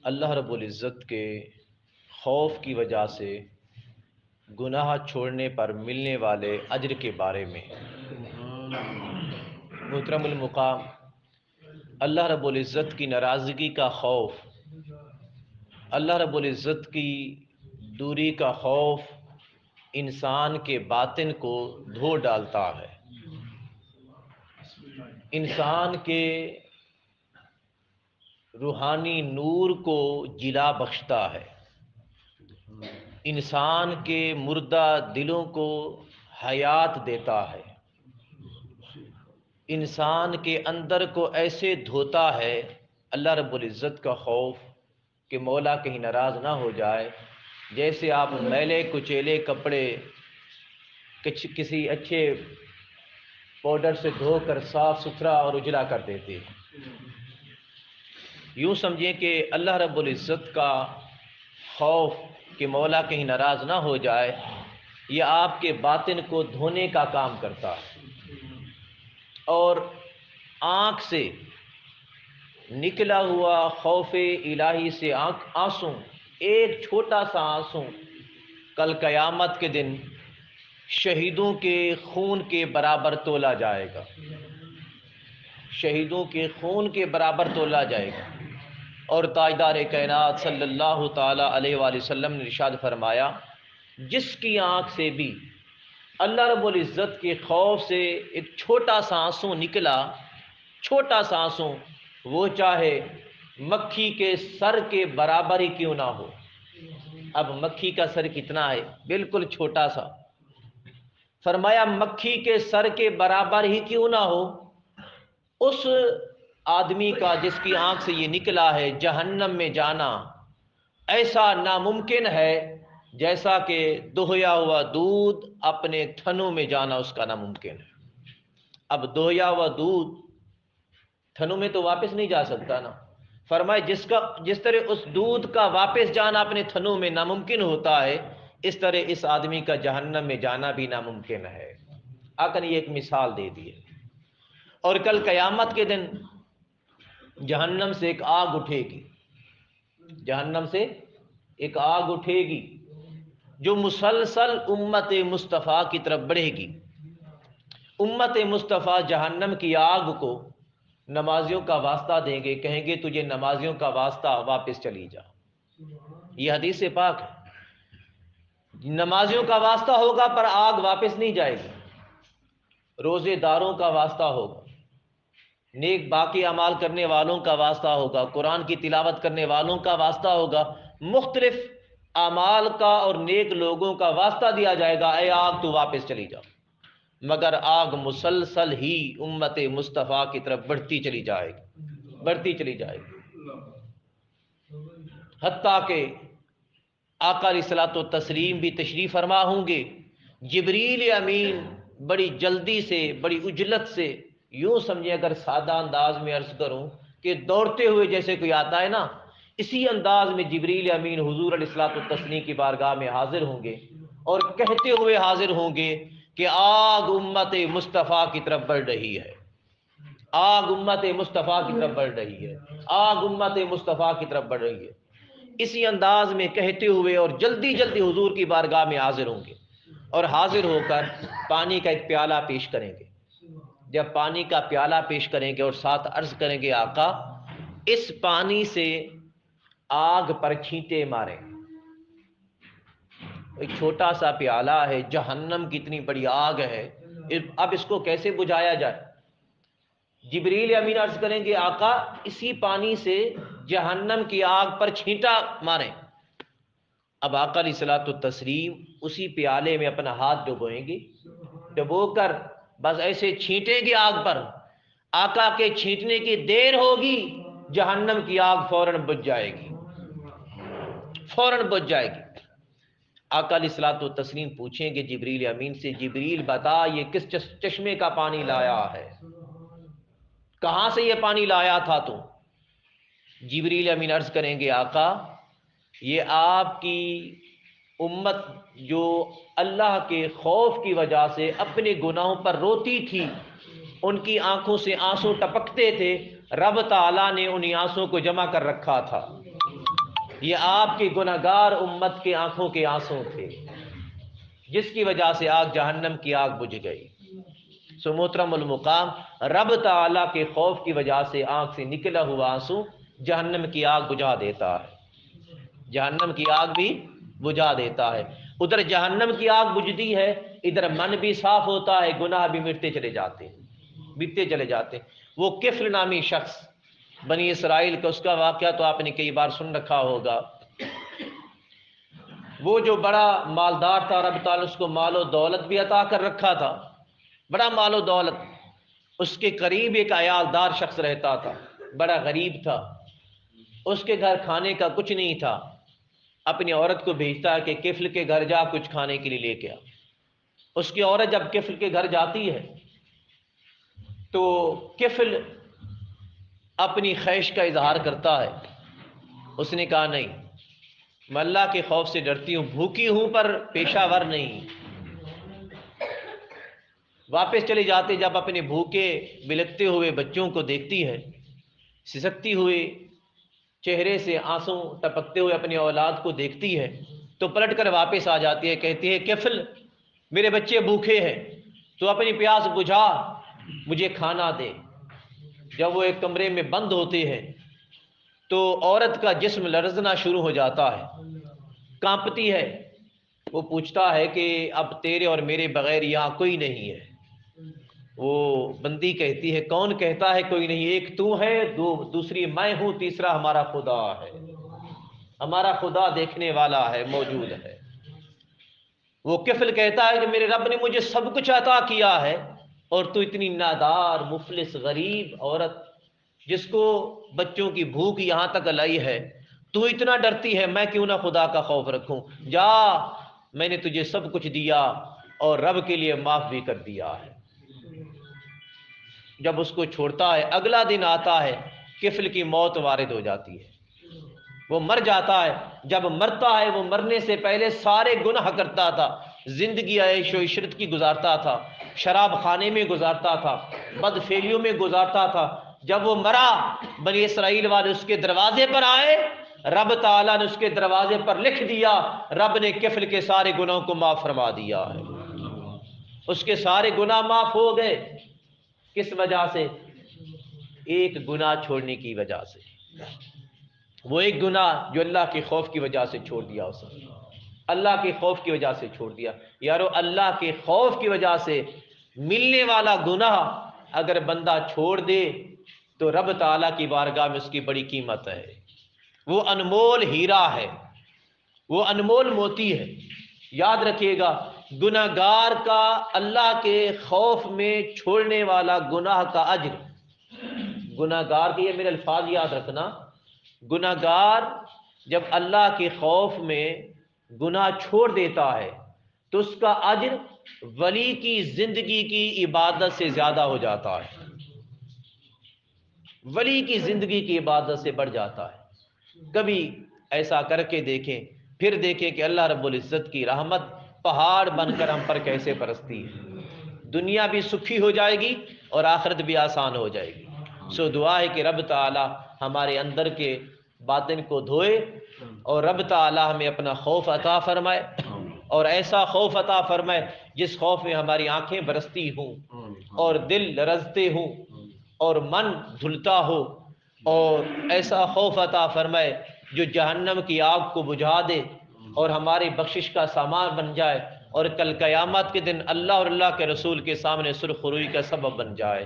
اللہ رب العزت کے خوف کی وجہ سے گناہ چھوڑنے پر ملنے والے اجر کے بارے میں۔ محترم المقام، اللہ رب العزت کی ناراضگی کا خوف، اللہ رب العزت کی دوری کا خوف انسان کے باطن کو دھو ڈالتا ہے، انسان کے روحانی نور کو جلا بخشتا ہے، انسان کے مردہ دلوں کو حیات دیتا ہے، انسان کے اندر کو ایسے دھوتا ہے۔ اللہ رب العزت کا خوف کہ مولا کہیں ناراض نہ ہو جائے، جیسے آپ میلے کچیلے کپڑے کسی اچھے پاؤڈر سے دھو کر صاف ستھرا اور اجلا کر دیتے ہیں، یوں سمجھیں کہ اللہ رب العزت کا خوف کہ مولا کہیں ناراض نہ ہو جائے، یہ آپ کے باطن کو دھونے کا کام کرتا ہے، اور آنکھ سے نکلا ہوا خوف الہی سے آنسو، ایک چھوٹا سا آنسو کل قیامت کے دن شہیدوں کے خون کے برابر تولا جائے گا، شہیدوں کے خون کے برابر تولا جائے گا۔ اور تاجدار کائنات صلی اللہ تعالی علیہ وآلہ وسلم نے ارشاد فرمایا، جس کی آنکھ سے بھی اللہ رب العزت کے خوف سے ایک چھوٹا سا آنسو نکلا، چھوٹا سا آنسو، وہ چاہے مکھی کے سر کے برابر ہی کیوں نہ ہو۔ اب مکھی کا سر کتنا ہے؟ بالکل چھوٹا سا۔ فرمایا مکھی کے سر کے برابر ہی کیوں نہ ہو، اس آدمی کا جس کی آنکھ سے یہ نکلا ہے، جہنم میں جانا ایسا ناممکن ہے جیسا کہ دہیا ہوا دودھ اپنے تھنوں میں جانا اس کا ناممکن ہے۔ اب دہیا ہوا دودھ تھنوں میں تو واپس نہیں جا سکتا نا۔ فرمائے جس طرح اس دودھ کا واپس جانا اپنے تھنوں میں ناممکن ہوتا ہے، اس طرح اس آدمی کا جہنم میں جانا بھی ناممکن ہے۔ آقا نے یہ ایک مثال دے دی ہے۔ اور کل قیامت کے دن جہنم سے ایک آگ اٹھے گی، جہنم سے ایک آگ اٹھے گی جو مسلسل امت مصطفیٰ کی طرف بڑھے گی۔ امت مصطفیٰ جہنم کی آگ کو نمازیوں کا واسطہ دیں گے، کہیں گے تجھے نمازیوں کا واسطہ، واپس چلی جا۔ یہ حدیث پاک ہے، نمازیوں کا واسطہ ہوگا پر آگ واپس نہیں جائے گی، روزے داروں کا واسطہ ہوگا، نیک باقی اعمال کرنے والوں کا واسطہ ہوگا، قرآن کی تلاوت کرنے والوں کا واسطہ ہوگا، مختلف اعمال کا اور نیک لوگوں کا واسطہ دیا جائے گا، اے آگ تو واپس چلی جا۔ مگر آگ مسلسل ہی امت مصطفیٰ کی طرف بڑھتی چلی جائے گی، بڑھتی چلی جائے گی، حتیٰ کہ آقا علیہ الصلوۃ والتسلیم بھی تشریف فرما ہوں گے، جبریل امین بڑی جلدی سے، بڑی عجلت سے، یوں سمجھے اگر سادہ انداز میں عرض کروں کہ دوڑتے ہوئے جیسے کوئی آتا ہے نا، اسی انداز میں جبریل امین حضور علیہ الصلوۃ والتسلیم کی بارگاہ میں حاضر ہوں گے اور کہتے ہوئے حاضر ہوں گے کہ آگ امت مصطفیٰ کی طرف بڑھ رہی ہے، آگ امت مصطفیٰ کی طرف بڑھ رہی ہے، آگ امت مصطفیٰ کی طرف بڑھ رہی ہے۔ اسی انداز میں کہتے ہوئے اور جلدی جلدی حضور کی بارگاہ میں حاضر ہوں گے، اور حاضر ہو کر پانی کا ایک پیالہ پیش کریں گے۔ جب پانی کا پیالہ پیش کریں گے اور ساتھ عرض کریں گے آقا اس پانی سے آگ پر چھینٹے ماریں، ایک چھوٹا سا پیالہ ہے، جہنم کی اتنی بڑی آگ ہے، اب اس کو کیسے بجھایا جائے؟ جبریل امین عرض کریں گے آقا اسی پانی سے جہنم کی آگ پر چھینٹا ماریں۔ اب آقا علیہ الصلوۃ والتسلیم اسی پیالے میں اپنا ہاتھ ڈبوئیں گے، ڈبو کر بس ایسے چھینٹیں گے آگ پر، آقا کے چھینٹنے کی دیر ہوگی، جہنم کی آگ فوراً بجھ جائے گی، فوراً بجھ جائے گی۔ آقا علیہ الصلوۃ والتسلیم پوچھیں گے جبریل امین سے، جبریل بتا یہ کس چشمے کا پانی لایا ہے، کہاں سے یہ پانی لایا تھا تو؟ جبریل امین عرض کریں گے آقا یہ آپ کی امت جو اللہ کے خوف کی وجہ سے اپنے گناہوں پر روتی تھی، ان کی آنکھوں سے آنسو ٹپکتے تھے، رب تعالیٰ نے انہی آنسوں کو جمع کر رکھا تھا، یہ آپ کی گناہگار امت کے آنکھوں کے آنسو تھے، جس کی وجہ سے آگ جہنم کی آگ بجھ گئی۔ سو محترم المقام، رب تعالیٰ کے خوف کی وجہ سے آنکھ سے نکلا ہوا آنسو جہنم کی آگ بجھا دیتا ہے، جہنم کی آگ بھی بجھا دیتا ہے۔ ادھر جہنم کی آگ بجھتی ہے، ادھر من بھی صاف ہوتا ہے، گناہ بھی مٹتے چلے جاتے ہیں، مٹتے چلے جاتے ہیں۔ وہ کفل نامی شخص بنی اسرائیل کا، اس کا واقعہ تو آپ نے کئی بار سن رکھا ہوگا۔ وہ جو بڑا مالدار تھا، رب تعالیٰ اس کو مال و دولت بھی عطا کر رکھا تھا، بڑا مال و دولت۔ اس کے قریب ایک عیالدار شخص رہتا تھا، بڑا غریب تھا، اس کے گھر کھانے کا کچھ نہیں تھا۔ اپنی عورت کو بھیجتا ہے کہ کفل کے گھر جا، کچھ کھانے کے لیے لے کے آ۔ اس کی عورت جب کفل کے گھر جاتی ہے تو کفل اپنی خواہش کا اظہار کرتا ہے۔ اس نے کہا نہیں، میں اللہ کے خوف سے ڈرتی ہوں، بھوکی ہوں پر پیشہ ور نہیں۔ واپس چلے جاتے، جب اپنے بھوکے بلکتے ہوئے بچوں کو دیکھتی ہے، سسکتی ہوئے چہرے سے آنسو ٹپکتے ہوئے اپنی اولاد کو دیکھتی ہے، تو پلٹ کر واپس آ جاتی ہے، کہتی ہے کفل میرے بچے بھوکے ہیں، تو اپنی پیاس بجھا، مجھے کھانا دے۔ جب وہ ایک کمرے میں بند ہوتے ہیں تو عورت کا جسم لرزنا شروع ہو جاتا ہے، کانپتی ہے۔ وہ پوچھتا ہے کہ اب تیرے اور میرے بغیر یہاں کوئی نہیں ہے۔ وہ بندی کہتی ہے کون کہتا ہے کوئی نہیں، ایک تو ہے، دوسری میں ہوں، تیسرا ہمارا خدا ہے، ہمارا خدا دیکھنے والا ہے، موجود ہے۔ وہ کفل کہتا ہے کہ میرے رب نے مجھے سب کچھ عطا کیا ہے، اور تو اتنی نادار مفلس غریب عورت جس کو بچوں کی بھوک یہاں تک لائی ہے، تو اتنا ڈرتی ہے، میں کیوں نہ خدا کا خوف رکھوں؟ جا، میں نے تجھے سب کچھ دیا اور رب کے لیے معاف بھی کر دیا ہے۔ جب اس کو چھوڑتا ہے، اگلا دن آتا ہے، کفل کی موت وارد ہو جاتی ہے، وہ مر جاتا ہے۔ جب مرتا ہے، وہ مرنے سے پہلے سارے گناہ کرتا تھا، زندگی عیش و عشرت کی گزارتا تھا، شراب خانے میں گزارتا تھا، بد فعلیوں میں گزارتا تھا۔ جب وہ مرا، بنی اسرائیل والے اس کے دروازے پر آئے، رب تعالیٰ نے اس کے دروازے پر لکھ دیا، رب نے کفل کے سارے گناہوں کو معاف فرما دیا ہے۔ اس کے سارے گناہ معاف ہو گئے، کس وجہ سے؟ ایک گناہ چھوڑنے کی وجہ سے۔ وہ ایک گناہ جو اللہ کے خوف کی وجہ سے چھوڑ دیا، اس نے اللہ کے خوف کی وجہ سے چھوڑ دیا۔ یارو، اللہ کے خوف کی وجہ سے ملنے والا گناہ اگر بندہ چھوڑ دے تو رب تعالیٰ کی بارگاہ میں اس کی بڑی قیمت ہے۔ وہ انمول ہیرا ہے، وہ انمول موتی ہے۔ یاد رکھیے گا، گناہگار کا اللہ کے خوف میں چھوڑنے والا گناہ کا اجر، گناہگار کے، یہ میرے الفاظ یاد رکھنا، گناہگار جب اللہ کے خوف میں گناہ چھوڑ دیتا ہے تو اس کا اجر ولی کی زندگی کی عبادت سے زیادہ ہو جاتا ہے، ولی کی زندگی کی عبادت سے بڑھ جاتا ہے۔ کبھی ایسا کر کے دیکھیں، پھر دیکھیں کہ اللہ رب العزت کی رحمت پہاڑ بن کر ہم پر کیسے برستی ہے۔ دنیا بھی سکھی ہو جائے گی اور آخرت بھی آسان ہو جائے گی۔ سو دعا ہے کہ رب تعالی ہمارے اندر کے باطن کو دھوئے، اور رب تعالی ہمیں اپنا خوف عطا فرمائے، اور ایسا خوف عطا فرمائے جس خوف میں ہماری آنکھیں برستی ہوں اور دل لرزتے ہوں اور من دھلتا ہو، اور ایسا خوف عطا فرمائے جو جہنم کی آگ کو بجھا دے اور ہماری بخشش کا سامان بن جائے، اور کل قیامت کے دن اللہ اور اللہ کے رسول کے سامنے سرخروئی کا سبب بن جائے۔